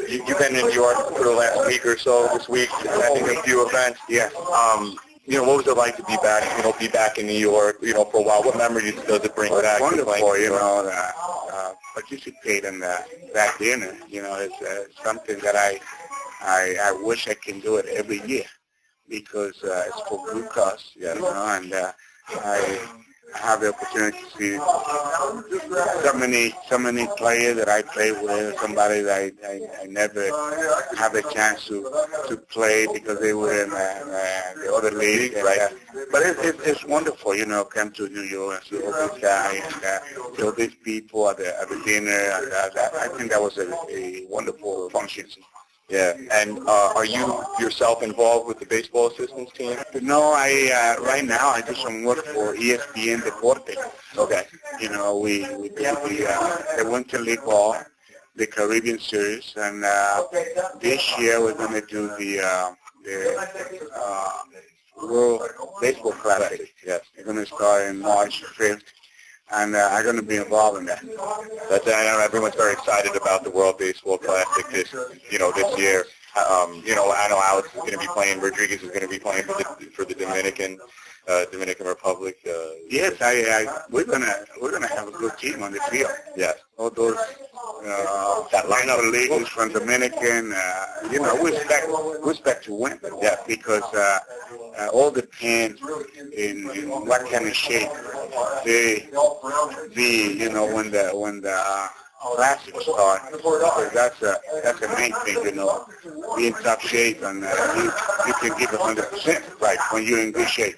You've been in New York for the last week or so. This week, attending a few events. Yes. What was it like to be back? Be back in New York. For a while. What memories does it bring back? It's wonderful. Participate in that dinner. It's something that I wish I can do it every year because it's for good cause. And I have the opportunity to see so many players that I play with, somebody that I never have a chance to play because they were in the other league. Right? But it's wonderful, come to New York and see all these guys and see all these people at the dinner. I think that was a wonderful function. Yeah, and are you yourself involved with the baseball assistance team? No, right now I do some work for ESPN Deporte. Okay. We do the Winter League Ball, the Caribbean Series, and this year we're going to do the World Baseball Classic. Yes. It's going to start in March 5th. And I'm going to be involved in that. I know everyone's very excited about the World Baseball Classic this year. I know Alex is going to be playing. Rodriguez is going to be playing for the Dominican Republic. Yes, we're gonna have a good team on the field. Yes. All those that lineup of leaguers from Dominican. We expect to win. Yeah. Because all depends in what kind of shape they be. When the classic start. That's the main thing. Be in top shape and you can give 100%. Right. When you're in good shape.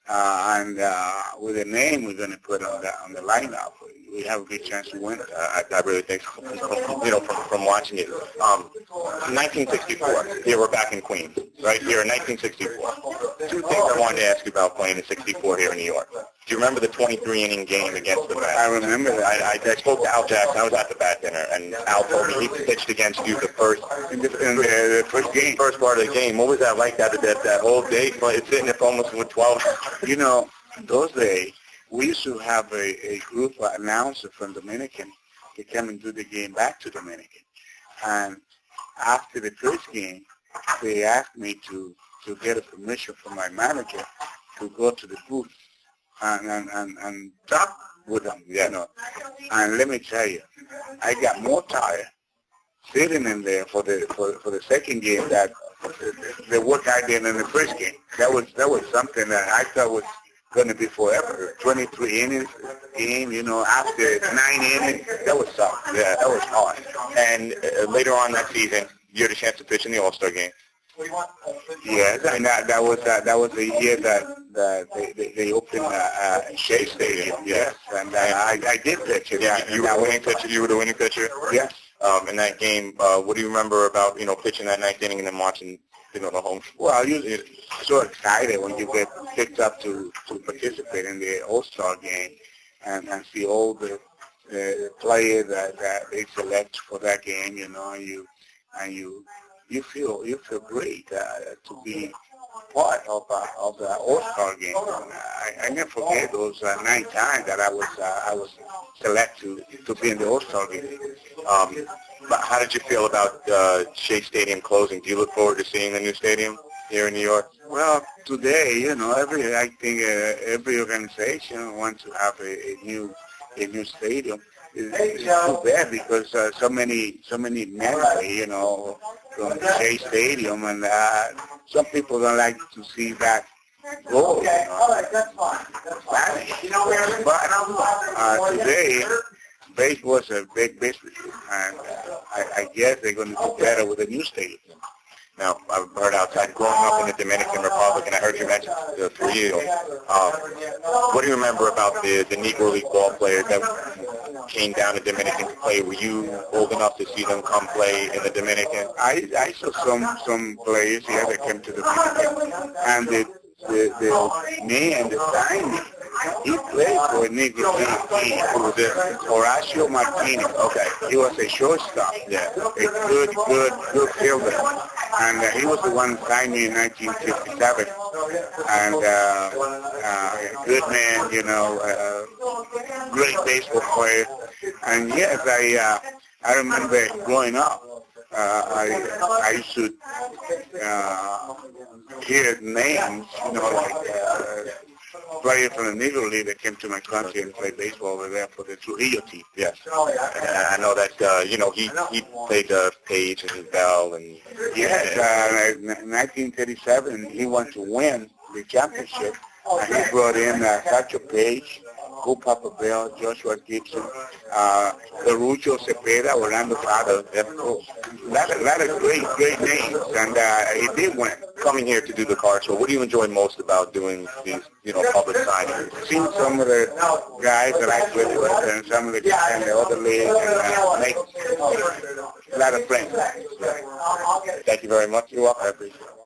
And with the name we're going to put on the lineup, we have a good chance to win. I really think so. From watching it. 1964. Here we're back in Queens, right here in 1964. Two things I wanted to ask you about playing in '64 here in New York. Do you remember the 23-inning game against the Mets? I remember that. I spoke to Al Jackson. I was at the bat dinner, and Al told me he pitched against you the first game, first part of the game. What was that like? That whole day, sitting there for almost with 12. Those days we used to have a group of announcers from Dominican to come and do the game back to Dominican, and after the first game, they asked me to get a permission from my manager to go to the booth and talk with them, And let me tell you, I got more tired sitting in there for the second game that the work I did in the first game. That was something that I thought was going to be forever. 23 innings game, after 9 innings, that was tough. Yeah, that was hard. And later on that season, you had a chance to pitch in the All-Star game. Yes, and that was the year that they opened Shea Stadium. Yes, and I did pitch it. Yeah, you were the winning pitcher. You were the winning pitcher. Yes. In that game, what do you remember about pitching that ninth inning and then watching the home? Well, you're so excited when you get picked up to participate in the All-Star game and see all the players that they select for that game. You feel great to be part of the All-Star game. I never forget those 9 times that I was selected to be in the All-Star game. But how did you feel about Shea Stadium closing? Do you look forward to seeing the new stadium here in New York? Well, today, I think every organization wants to have a new stadium. It's too bad because so many memories, from Shea Stadium, and some people don't like to see that go. But today, baseball is a big business, and I guess they're going to do better with a new stadium. Now, I've heard outside growing up in the Dominican Republic, and I heard you mention for you. What do you remember about the Negro League ball players that came down to Dominican to play? Were you old enough to see them come play in the Dominican? I saw some players here that came to the Dominican, and the man that signed me, he played for a Negro League team. Who was it? Horacio Martinez. Okay. He was a shortstop. Yeah. A good fielder. And he was the one who signed me in 1957. And a good man, great baseball player. And yes, I remember growing up, I should hear names, players from the Negro League that came to my country and played baseball over there for the Trujillo team. Yes. And I know that, he played Page and Bell and... Yes, in 1937, he wanted to win the championship. And he brought in Sacho Page, Go Papa Bell, Joshua Gibson, Perucho Cepeda, Orlando Prado. A lot of great names, and he did win. Coming here to do the card show, what do you enjoy most about doing these, public signings? Seeing some of the guys that I played with and some of the guys in the other leagues and make a lot of friends. Thank you very much. You're welcome. I appreciate it.